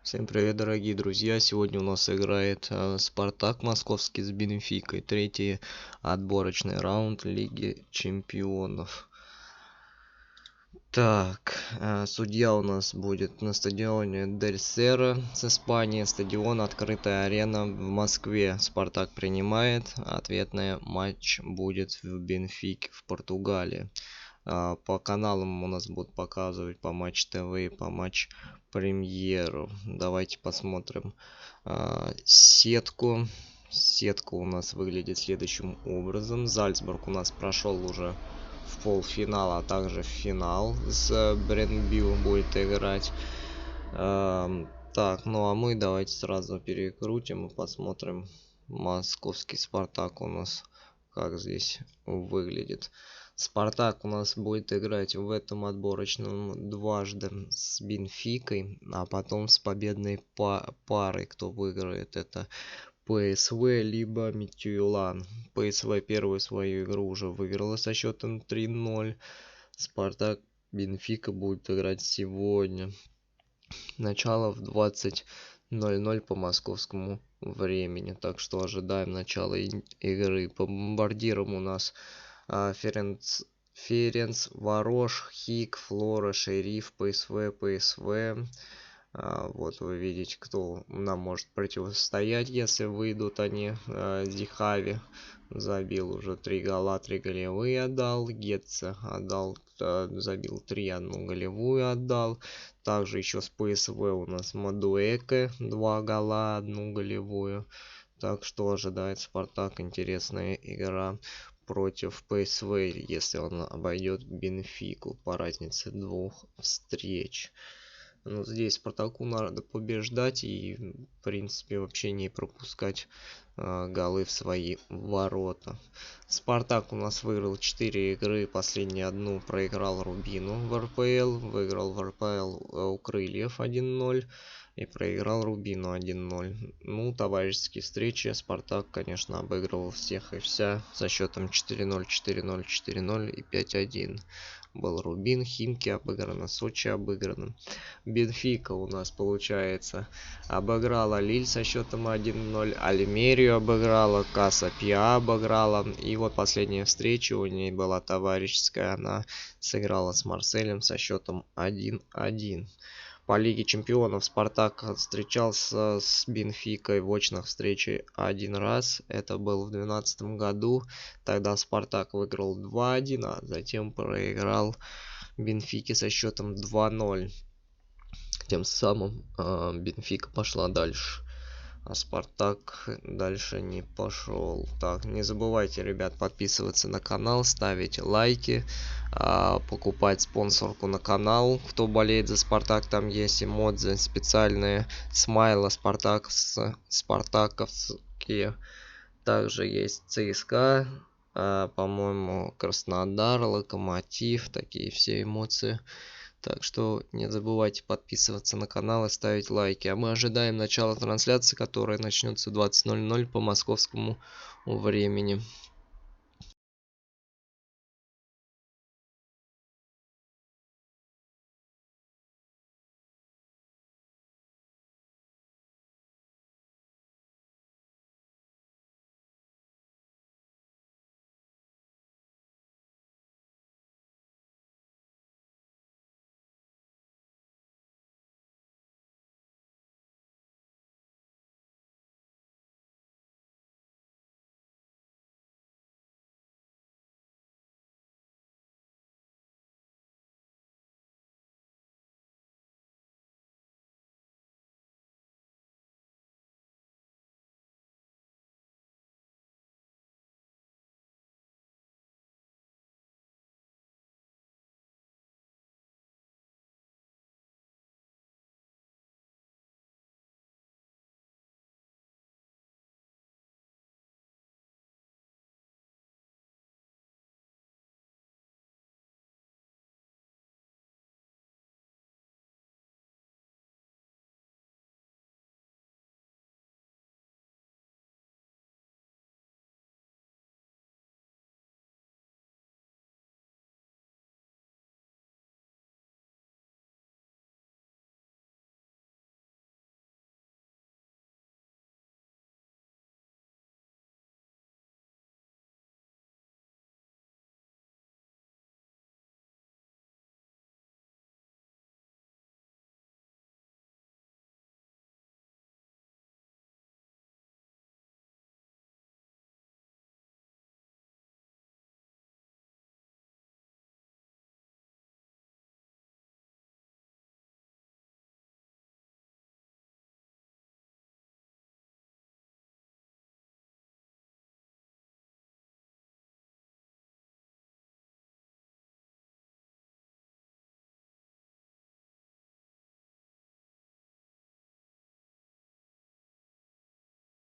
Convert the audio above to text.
Всем привет, дорогие друзья! Сегодня у нас играет Спартак Московский с Бенфикой. Третий отборочный раунд Лиги Чемпионов. Так, судья у нас будет на стадионе Дель Серра с Испании. Стадион Открытая арена в Москве. Спартак принимает. Ответный матч будет в Бенфике в Португалии. По каналам у нас будут показывать по Матч ТВ и по Матч Премьеру. Давайте посмотрим сетку. Сетка у нас выглядит следующим образом. Зальцбург у нас прошел уже в полфинал, а также в финал с Брентбю будет играть. Так, ну а мы давайте сразу перекрутим и посмотрим московский Спартак у нас, как здесь выглядит. Спартак у нас будет играть в этом отборочном дважды с Бенфикой, а потом с победной парой, кто выиграет, это ПСВ либо Митюлан. ПСВ первую свою игру уже выиграла со счетом 3-0. Спартак Бенфика будет играть сегодня. Начало в 20:00 по московскому времени. Так что ожидаем начала игры. По бомбардирам у нас Ференц, Варош, Хик, Флора, Шериф, ПСВ. Вот вы видите, кто нам может противостоять, если выйдут они. Зихави забил уже 3 гола, 3 голевые отдал. Гетце отдал, забил 3, 1 голевую отдал. Также еще с ПСВ у нас Мадуэке 2 гола, 1 голевую. Так что ожидает Спартак интересная игра против ПСВ, если он обойдет Бенфику по разнице 2 встреч. Ну, здесь Спартаку надо побеждать и, в принципе, вообще не пропускать голы в свои ворота. Спартак у нас выиграл 4 игры, последнюю одну проиграл Рубину в РПЛ, выиграл в РПЛ у Крыльев 1-0 и проиграл Рубину 1-0. Ну, товарищеские встречи Спартак, конечно, обыгрывал всех и вся со счетом 4-0, 4-0, 4-0 и 5-1. Был Рубин, Химки обыграно, Сочи обыграно. Бенфика у нас, получается, обыграла Лиль со счетом 1-0, Альмерию обыграла, Каса Пиа обыграла. И вот последняя встреча у ней была товарищеская, она сыграла с Марселем со счетом 1-1. По Лиге Чемпионов Спартак встречался с Бенфикой в очных встречах один раз. Это было в 2012 году. Тогда Спартак выиграл 2-1, а затем проиграл Бенфике со счетом 2-0. Тем самым Бенфика пошла дальше. А Спартак дальше не пошел. Так, не забывайте, ребят, подписываться на канал, ставить лайки, покупать спонсорку на канал. Кто болеет за Спартак, там есть эмодзи специальные, смайлы спартаковские. Также есть ЦСКА, по-моему, Краснодар, Локомотив, такие все эмоции. Так что не забывайте подписываться на канал и ставить лайки. А мы ожидаем начала трансляции, которая начнется в 20:00 по московскому времени.